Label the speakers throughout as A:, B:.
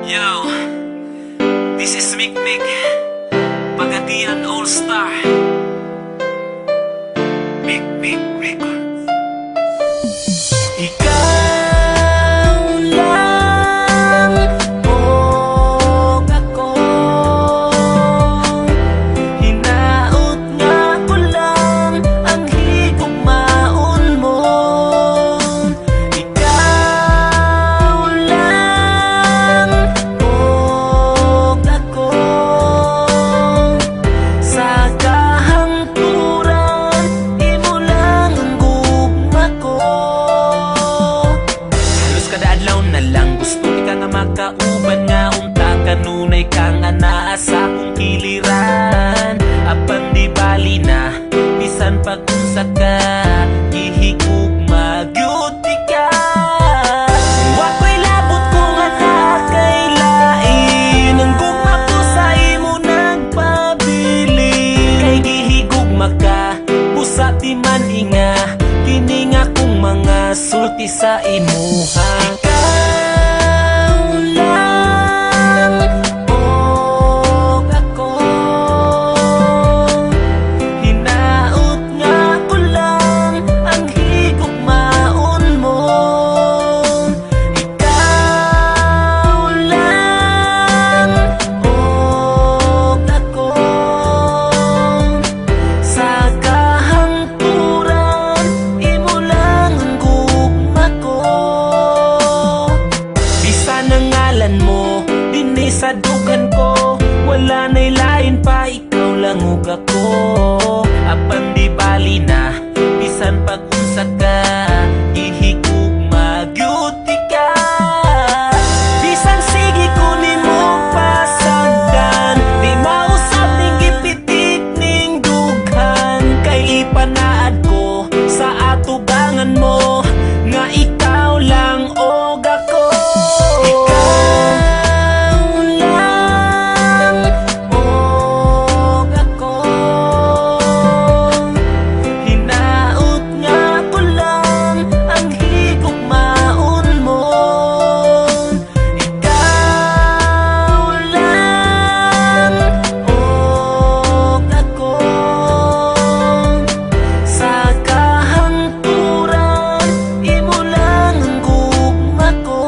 A: Yo, this is Mikmik, Pagadian All-Star, Mikmik Records.
B: Ikaw lang o ako, hinaot nga ko lang ang higugmaon mo. Ikaw lang o ako, sa kahangturan imo lang ang gugma ko. Kadadlaw na lang gusto ka nga makauban nga unta kanunay kang anaa sa akong kiliran. Apan di bali na bisan pag-unsa ka gihigugma gyud ka. Wa ko'y labot ko nga nakailain ang gugma ko sa imo nagpabili. Kay gihigugma ka busa di man inga kini nga kong mga sulti sa imuha. Ikaw lang o ako, hinaot nga ko lang ang higugmaon mo. Ikaw lang o ako, sa kahangturan imo lang ang gugma ko. Bisan ang ngalan mo dinhi sa dugan ko, wala na'y lain pa, ikaw lang ug ako. Apan di bali na bisan pag-unsa ka gihigugma gyud ka. Bisan sige ko nimo pasagdan, di mausap ning gipitik ning dughan. Kay ipanaad ko sa atubangan mo nga ikaw lang og ako. Ikaw lang og ako, hinaot nga ko lang ang higugmaon mo. Ikaw lang og ako, sa kahangturan imo lang ang gugma ko.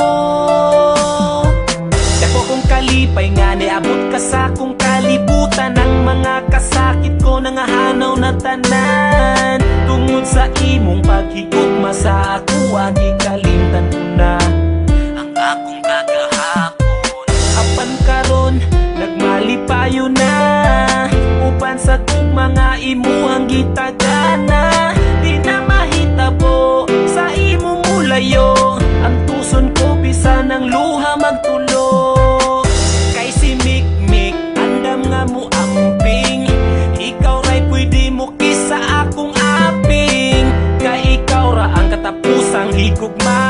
B: Dako kong kalipay nga niabot ka sa akong kalibutan. Ang mga kasakit ko nangahanaw na tanan tungod sa imong paghigugma sa ako. Gikalimtan ko na ang akong kagahapon. Apan karon nagmalipayo na uban sa tugma nga imuhang gitagana. Di na mahitabo sa imong mulayo ang tuson ko bisan ang luha magtulo. Kay si Mikmik andam nga mo amping, ikaw ra'y pwede mo kisa akong aping. Kay ikaw ra ang katapusang higugma